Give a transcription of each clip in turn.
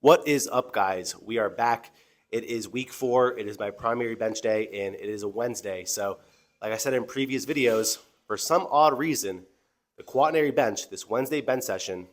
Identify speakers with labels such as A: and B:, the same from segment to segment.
A: What is up, guys? We are back. It is week 4. It is my primary bench day, and it is a Wednesday. So, like I said in previous videos, for some odd reason, the quaternary bench, this Wednesday bench session,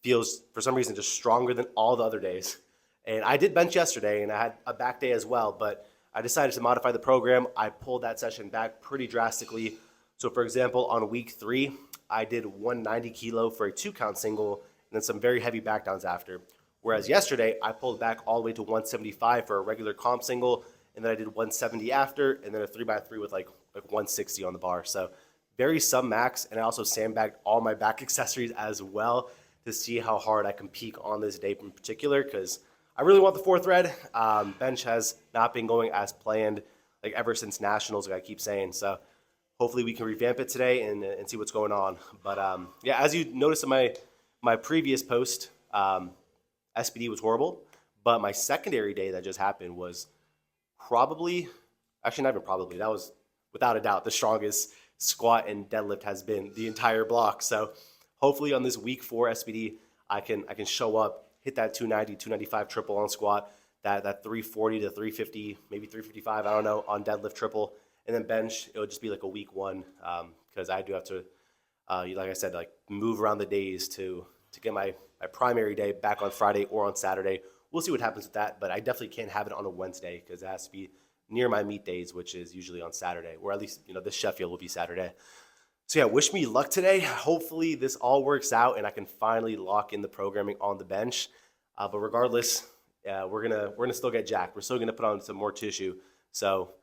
A: feels for some reason just stronger than all the other days. And I did bench yesterday, and I had a back day as well, but I decided to modify the program. I pulled that session back pretty drastically. So, for example, on week 3, I did 190 kilo for a 2-count single, and then some very heavy back downs after. Whereas yesterday, I pulled back all the way to 175 for a regular comp single, and then I did 170 after, and then a 3x3 with like 160 on the bar. So very sub-max, and I also sandbagged all my back accessories as well to see how hard I can peak on this day in particular, because I really want the 4th thread. Bench has not been going as planned like ever since nationals, like I keep saying. So hopefully we can revamp it today and see what's going on. But yeah, as you noticed in my previous post, SPD was horrible, but my secondary day that just happened was probably, actually not even probably, that was without a doubt the strongest squat and deadlift has been the entire block. So hopefully on this week 4 SPD, I can show up, hit that 290, 295 triple on squat, that 340 to 350, maybe 355, I don't know, on deadlift triple, and then bench, it'll just be like a week 1, because I do have to, like I said, like move around the days to get my primary day back on Friday or on Saturday. We'll see what happens with that, but I definitely can't have it on a Wednesday because it has to be near my meet days, which is usually on Saturday, or at least, this Sheffield will be Saturday. So yeah, wish me luck today. Hopefully this all works out and I can finally lock in the programming on the bench. But regardless, we're gonna still get jacked. We're still gonna put on some more tissue. So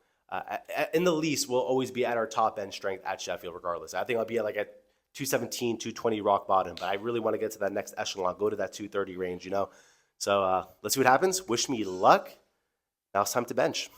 A: in the least, we'll always be at our top end strength at Sheffield regardless. I think I'll be at 217, 220 rock bottom, but I really want to get to that next echelon, go to that 230 range, So let's see what happens. Wish me luck. Now it's time to bench.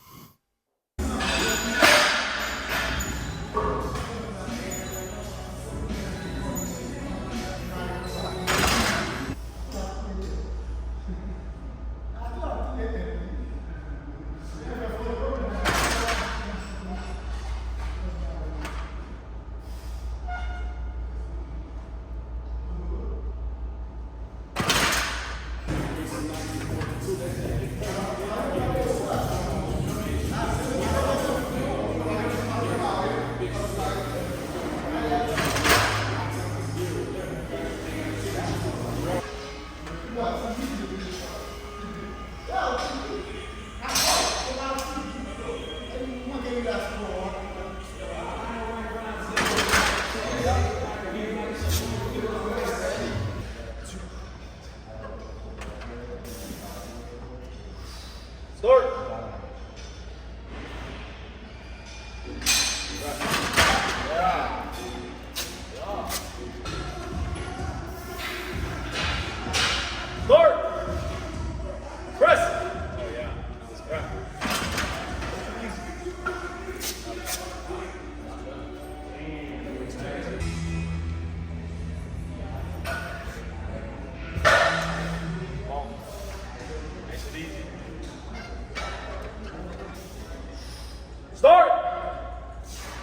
B: Start!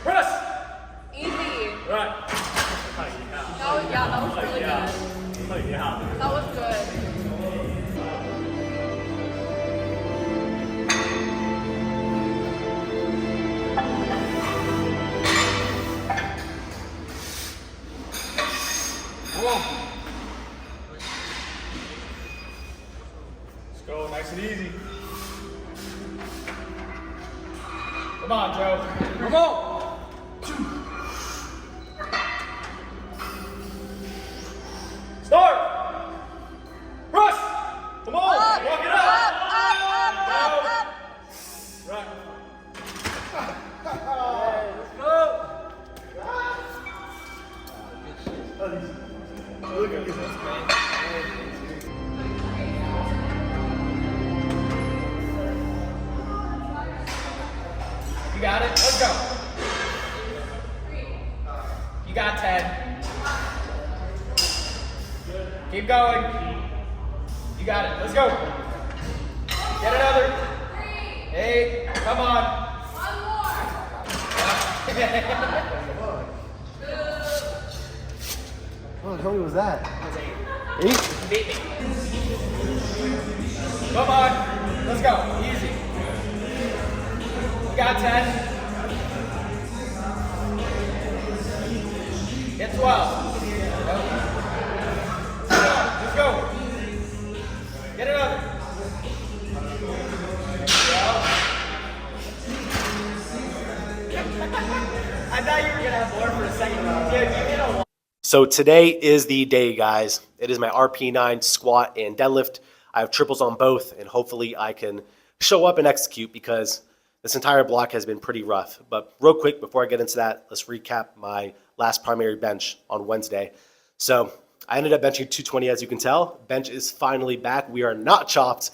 B: Press!
C: Easy.
B: Right.
C: That was really good.
B: Oh, yeah.
C: That was good.
B: Come on. Let's go, nice and easy. Come on, Joe. Come on. Start. Press. Come on.
C: Up,
B: Walk it up.
C: up.
B: Right. Look at this, man. You got it? Let's go. You got 10. Keep going. You got it. Let's go. Get another. 8. Come on.
A: How many was that? 8?
B: Beat me. Come on. Let's go. Easy. You got 10. Get 12. Let's go. Get another. I thought you were going to have more for a second. Dude, you hit a wall.
A: So today is the day, guys. It is my RP9 squat and deadlift. I have triples on both, and hopefully I can show up and execute because this entire block has been pretty rough. But real quick, before I get into that, let's recap my last primary bench on Wednesday. So I ended up benching 220, as you can tell. Bench is finally back. We are not chopped.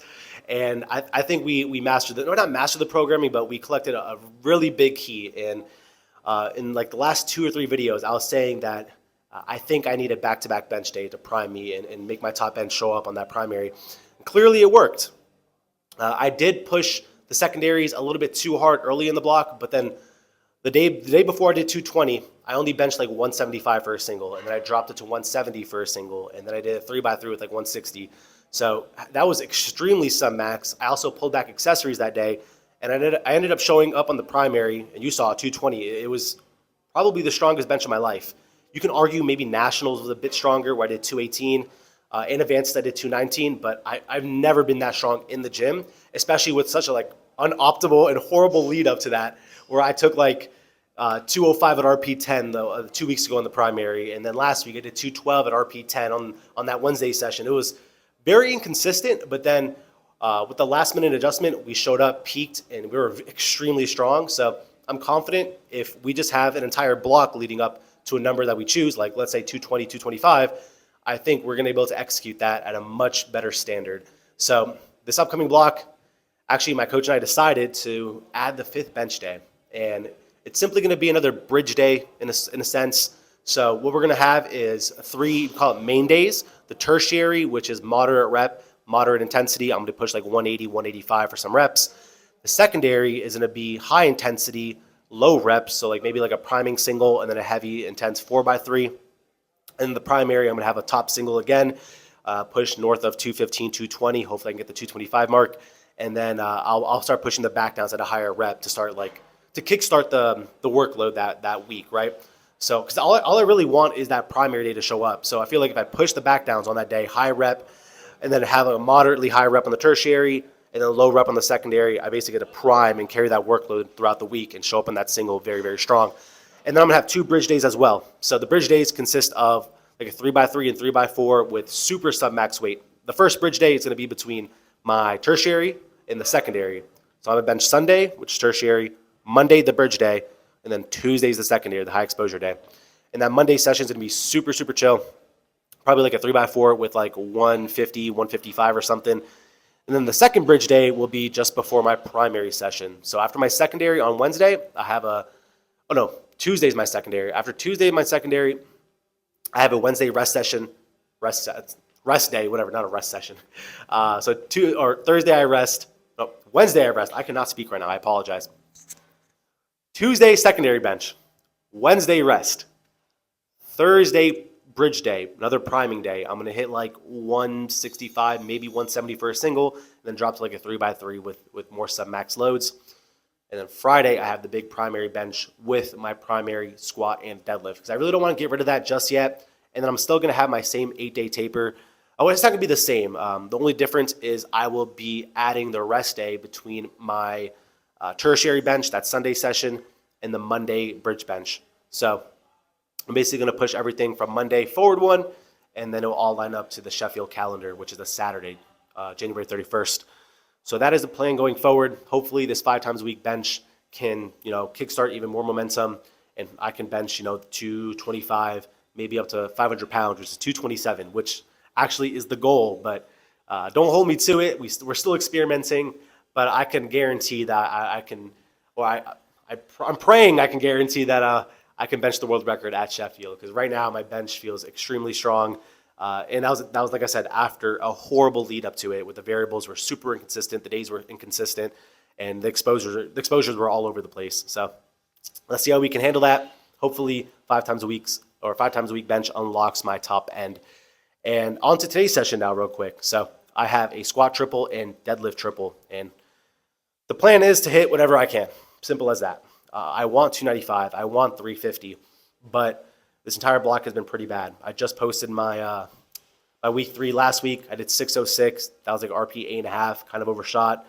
A: And I think we mastered the, or not mastered the programming, but we collected a really big key. And in like the last 2 or 3 videos, I was saying that I think I need a back-to-back bench day to prime me and make my top end show up on that primary. And clearly it worked. I did push the secondaries a little bit too hard early in the block, but then the day before I did 220, I only benched like 175 for a single, and then I dropped it to 170 for a single, and then I did a 3x3 with like 160. So that was extremely sub-max. I also pulled back accessories that day, and I ended up showing up on the primary, and you saw 220. It was probably the strongest bench of my life. You can argue maybe Nationals was a bit stronger, where I did 218. In Advanced, I did 219, but I've never been that strong in the gym, especially with such a like unoptimal and horrible lead up to that, where I took like 205 at RP10 2 weeks ago in the primary, and then last week I did 212 at RP10 on that Wednesday session. It was very inconsistent, but then with the last minute adjustment, we showed up, peaked, and we were extremely strong. So I'm confident if we just have an entire block leading up to a number that we choose, like let's say 220, 225, I think we're going to be able to execute that at a much better standard. So this upcoming block, actually my coach and I decided to add the 5th bench day, and it's simply going to be another bridge day in a sense. So what we're going to have is 3, call it main days. The tertiary, which is moderate rep, moderate intensity. I'm going to push like 180, 185 for some reps. The secondary is going to be high intensity, low reps, so like maybe like a priming single and then a heavy intense 4x3. And the primary, I'm going to have a top single again, push north of 215, 220. Hopefully I can get the 225 mark. And then I'll start pushing the back downs at a higher rep to start like, to kickstart the workload that week, right? So, because all I really want is that primary day to show up. So I feel like if I push the back downs on that day, high rep, and then have a moderately high rep on the tertiary, and then a low rep on the secondary, I basically get a prime and carry that workload throughout the week and show up in that single very, very strong. And then I'm going to have 2 bridge days as well. So the bridge days consist of like a 3x3 and 3x4 with super sub-max weight. The first bridge day is going to be between my tertiary and the secondary. So I'm going to bench Sunday, which is tertiary, Monday, the bridge day, and then Tuesday's the secondary, the high exposure day. And that Monday session is going to be super, super chill. Probably like a 3x4 with like 150, 155 or something. And then the second bridge day will be just before my primary session. So after my secondary on Wednesday, I have Tuesday's my secondary. After Tuesday, my secondary, I have a Wednesday rest session, rest day, whatever, not a rest session. Thursday I rest. No, Wednesday I rest. I cannot speak right now. I apologize. Tuesday secondary bench. Wednesday rest. Thursday bridge day, another priming day. I'm going to hit like 165, maybe 170 for a single, and then drop to like a 3x3 with more sub-max loads. And then Friday, I have the big primary bench with my primary squat and deadlift because I really don't want to get rid of that just yet. And then I'm still going to have my same 8-day taper. Oh, it's not going to be the same. The only difference is I will be adding the rest day between my tertiary bench, that Sunday session, and the Monday bridge bench. So I'm basically going to push everything from Monday forward one, and then it'll all line up to the Sheffield calendar, which is a Saturday, January 31st. So that is the plan going forward. Hopefully this 5 times a week bench can, kickstart even more momentum, and I can bench, 225, maybe up to 500 pounds, which is 227, which actually is the goal. But don't hold me to it. We're still experimenting, but I can guarantee that I'm praying I can guarantee that I can bench the world record at Sheffield, because right now my bench feels extremely strong. And that was, like I said, after a horrible lead up to it, with the variables were super inconsistent, the days were inconsistent, and the exposures were all over the place. So let's see how we can handle that. Hopefully 5 times a week bench unlocks my top end. And on to today's session now real quick. So I have a squat triple and deadlift triple. And the plan is to hit whatever I can. Simple as that. I want 295. I want 350. But this entire block has been pretty bad. I just posted my week 3 last week. I did 606. That was like RP 8.5, kind of overshot.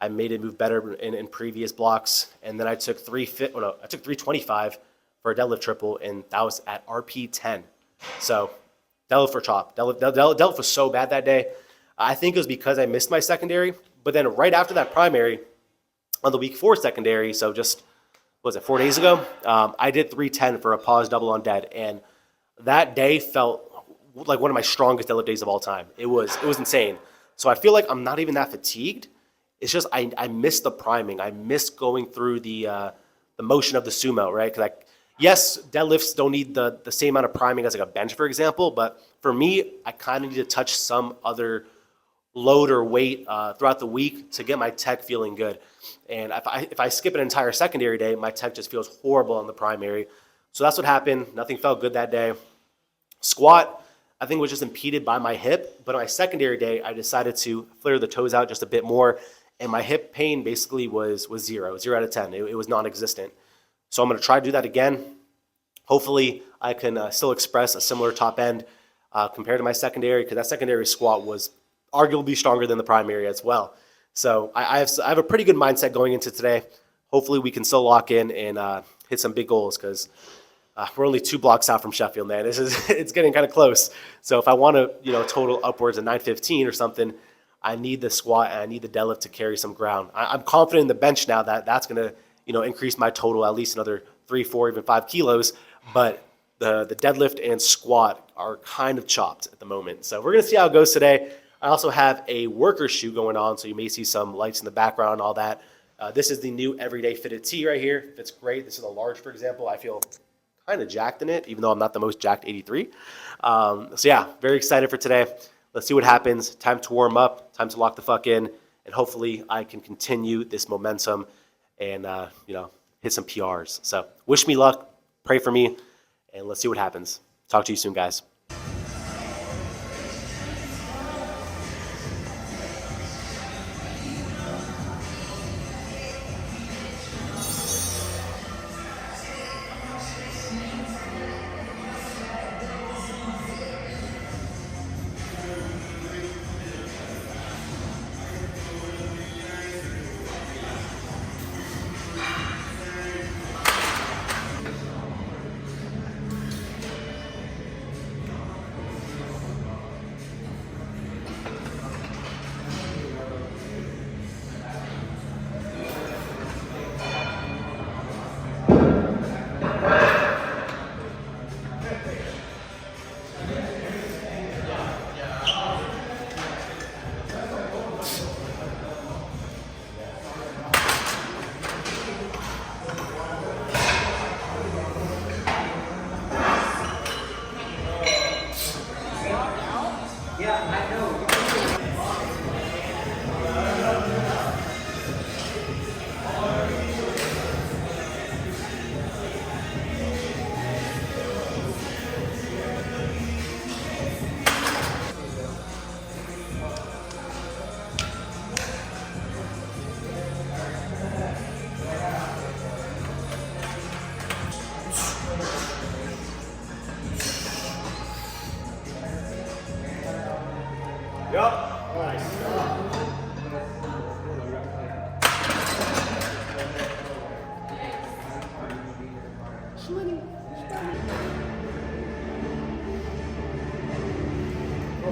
A: I made it move better in previous blocks. And then I took 325 for a deadlift triple, and that was at RP 10. So deadlift for chop. Deadlift was so bad that day. I think it was because I missed my secondary. But then right after that primary, on the week 4 secondary, so just, what was it, 4 days ago, I did 310 for a pause double on dead. And that day felt like one of my strongest deadlift days of all time. It was insane. So I feel like I'm not even that fatigued. It's just I miss the priming. I miss going through the motion of the sumo, right? Because yes, deadlifts don't need the same amount of priming as like a bench, for example. But for me, I kind of need to touch some other load or weight throughout the week to get my tech feeling good. And if I skip an entire secondary day, my tech just feels horrible on the primary. So that's what happened. Nothing felt good that day. Squat, I think, was just impeded by my hip. But on my secondary day, I decided to flare the toes out just a bit more. And my hip pain basically was 0 out of 10. It was non-existent. So I'm going to try to do that again. Hopefully, I can still express a similar top end compared to my secondary, because that secondary squat was arguably stronger than the primary as well. So I have a pretty good mindset going into today. Hopefully, we can still lock in and hit some big goals, because we're only 2 blocks out from Sheffield, man. It's getting kind of close. So if I want to, total upwards of 915 or something, I need the squat and I need the deadlift to carry some ground. I'm confident in the bench now that that's going to, increase my total at least another 3, 4, even 5 kilos. But the deadlift and squat are kind of chopped at the moment. So we're going to see how it goes today. I also have a worker shoe going on, so you may see some lights in the background and all that. This is the new Everyday Fitted tee right here. Fits great. This is a large, for example. I feel kind of jacked in it, even though I'm not the most jacked 83. So yeah, very excited for today. Let's see what happens. Time to warm up. Time to lock the fuck in. And hopefully I can continue this momentum and, hit some PRs. So wish me luck. Pray for me. And let's see what happens. Talk to you soon, guys.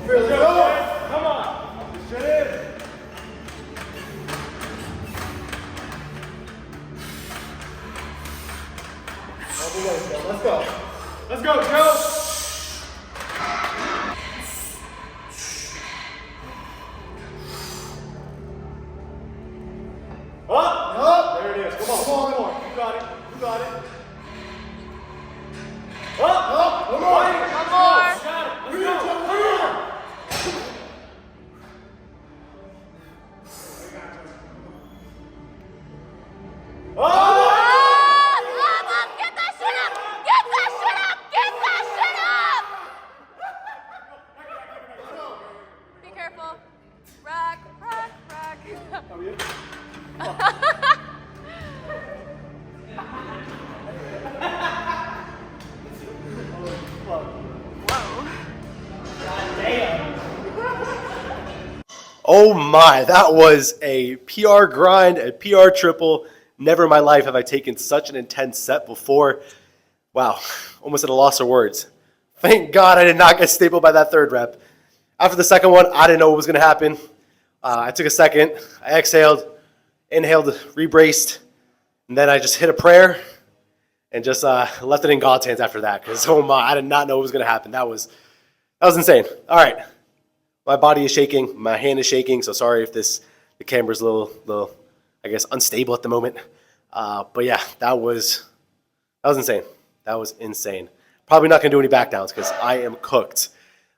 B: Let's go. Come on. Shut in. Let's go. Let's go, Joe. Up. Up. There it is. Come on. Come on. Come on. You got it. You got it. Up. Up. One more. One more. Got it. Let's go.
C: Be careful.
A: Oh my, that was a PR grind, a PR triple. Never in my life have I taken such an intense set before. Wow, almost at a loss of words. Thank God I did not get stapled by that third rep. After the second one, I didn't know what was going to happen. I took a second, I exhaled, inhaled, rebraced, and then I just hit a prayer and just left it in God's hands after that. Because oh my, I did not know what was going to happen. That was insane. All right, my body is shaking, my hand is shaking. So sorry if the camera's a little, I guess, unstable at the moment. But yeah, that was insane. That was insane. Probably not going to do any back downs because I am cooked.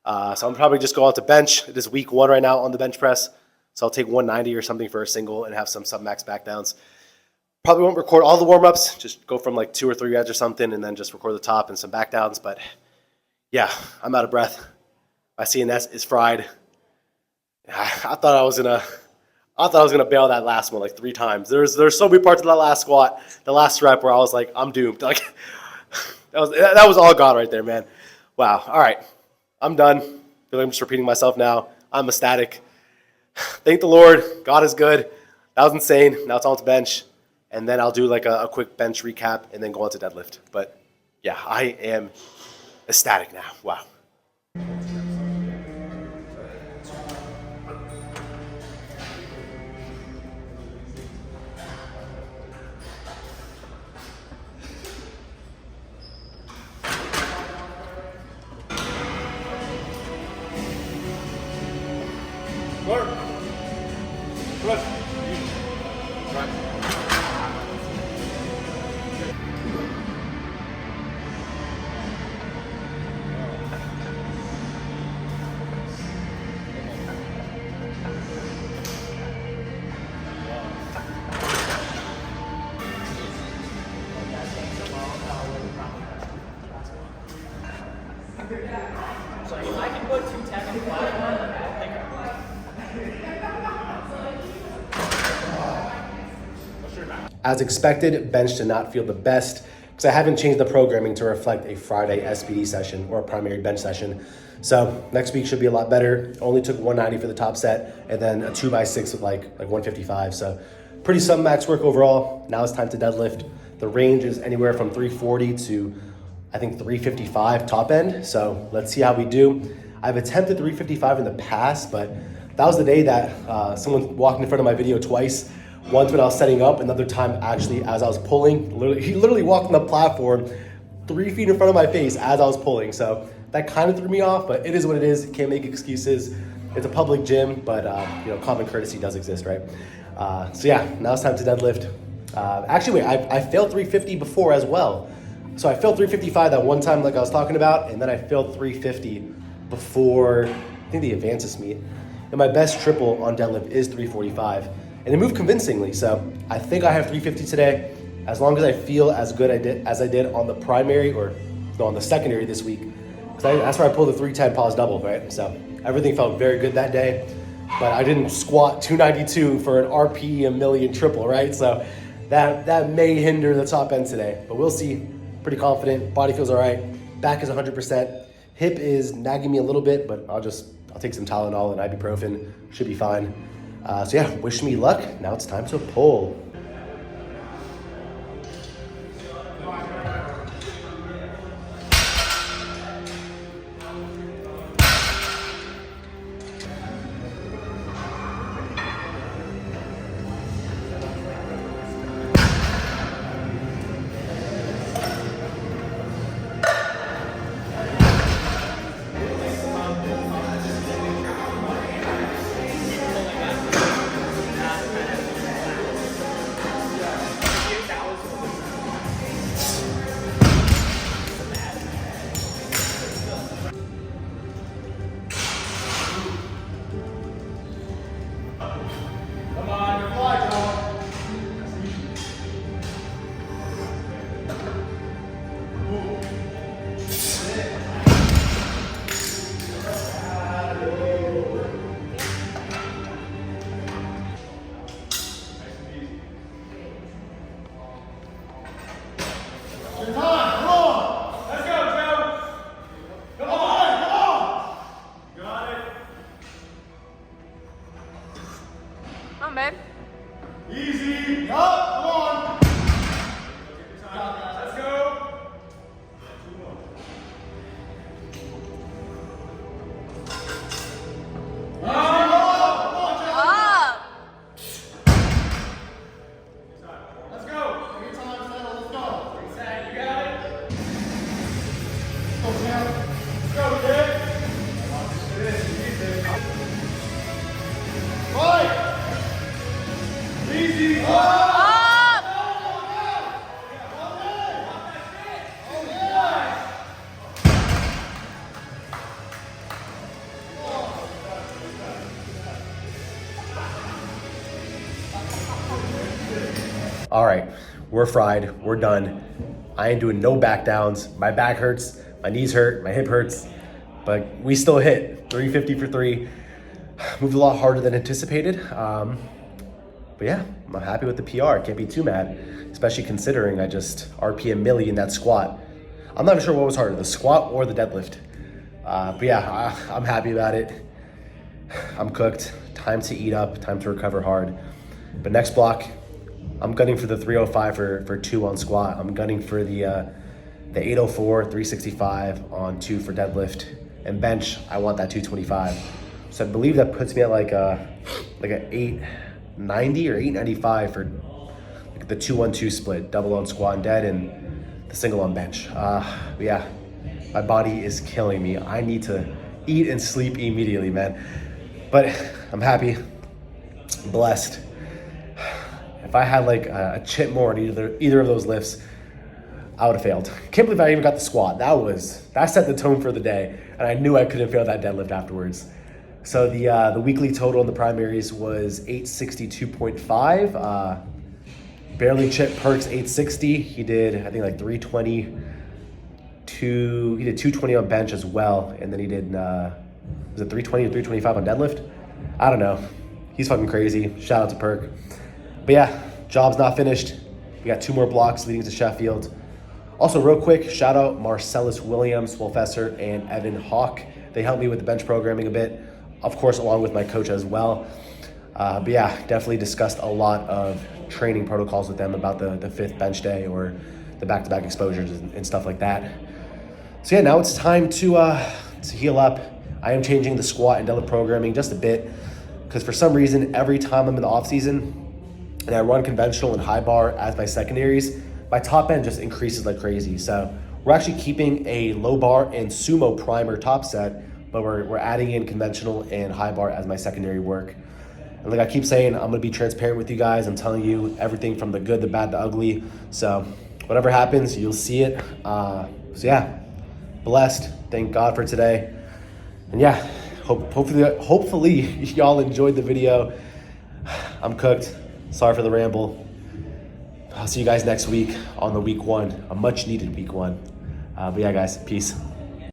A: So I'm probably just going out to bench. It is week 1 right now on the bench press. So I'll take 190 or something for a single and have some sub-max back downs. Probably won't record all the warm-ups. Just go from like 2 or 3 reps or something and then just record the top and some back downs. But yeah, I'm out of breath. My CNS is fried. I thought I was gonna bail that last one like 3 times. There's so many parts of that last squat, the last rep where I was like, I'm doomed. Like that was all God right there, man. Wow. All right. I'm done. I feel like I'm just repeating myself now. I'm ecstatic. Thank the Lord. God is good. That was insane. Now it's all to bench. And then I'll do like a quick bench recap and then go on to deadlift. But yeah, I am ecstatic now. Wow.
B: Work. Push. Right. So if I can put 210 on the platform, I'll think I will.
A: As expected, bench did not feel the best because I haven't changed the programming to reflect a Friday SPD session or a primary bench session. So next week should be a lot better. Only took 190 for the top set and then a 2x6 with like 155. So pretty sub max work overall. Now it's time to deadlift. The range is anywhere from 340 to I think 355 top end. So let's see how we do. I've attempted 355 in the past, but that was the day that someone walked in front of my video twice. Once when I was setting up, another time actually as I was pulling. He literally walked on the platform 3 feet in front of my face as I was pulling. So that kind of threw me off, but it is what it is. Can't make excuses. It's a public gym, but common courtesy does exist, right? So yeah, now it's time to deadlift. Actually, wait, I failed 350 before as well. So I failed 355 that one time like I was talking about, and then I failed 350 before, I think the advances meet. And my best triple on deadlift is 345. And it moved convincingly, so I think I have 350 today. As long as I feel as good as I did on the primary, or no, on the secondary this week. Because that's where I pulled the 310 pause double, right? So everything felt very good that day. But I didn't squat 292 for an RP a million triple, right? So that may hinder the top end today. But we'll see. Pretty confident. Body feels all right. Back is 100%. Hip is nagging me a little bit, but I'll take some Tylenol and ibuprofen. Should be fine. So yeah, wish me luck. Now it's time to pull. All right, we're fried, we're done. I ain't doing no back downs. My back hurts, my knees hurt, my hip hurts, but we still hit 350 for 3. Moved a lot harder than anticipated. But yeah, I'm happy with the PR. Can't be too mad, especially considering I just RPM milli in that squat. I'm not sure what was harder, the squat or the deadlift. But yeah, I'm happy about it. I'm cooked. Time to eat up, time to recover hard. But next block, I'm gunning for the 305 for 2 on squat. I'm gunning for the 804, 365 on 2 for deadlift. And bench, I want that 225. So I believe that puts me at like a 890 or 895 for like the 2-1-2 split, double on squat and dead and the single on bench. But yeah, my body is killing me. I need to eat and sleep immediately, man. But I'm happy, blessed. If I had like a chip more on either of those lifts, I would have failed. Can't believe I even got the squat. That set the tone for the day, and I knew I couldn't fail that deadlift afterwards. So the weekly total in the primaries was 862.5. Barely chipped Perks 860. He did I think like 320. He did 220 on bench as well, and then he did was it 320 or 325 on deadlift? I don't know. He's fucking crazy. Shout out to Perk. But yeah, job's not finished. We got 2 more blocks leading to Sheffield. Also, real quick, shout out Marcellus Williams, Wolfesser, and Evan Hawk. They helped me with the bench programming a bit, of course, along with my coach as well. But yeah, definitely discussed a lot of training protocols with them about the 5th bench day or the back-to-back exposures and stuff like that. So yeah, now it's time to heal up. I am changing the squat and deadlift programming just a bit because for some reason, every time I'm in the off season and I run conventional and high bar as my secondaries, my top end just increases like crazy. So we're actually keeping a low bar and sumo primer top set, but we're adding in conventional and high bar as my secondary work. And like I keep saying, I'm gonna be transparent with you guys. I'm telling you everything from the good, the bad, the ugly. So whatever happens, you'll see it. So yeah, blessed. Thank God for today. And yeah, hopefully y'all enjoyed the video. I'm cooked. Sorry for the ramble. I'll see you guys next week on the week 1, a much needed week 1. But yeah, guys, peace.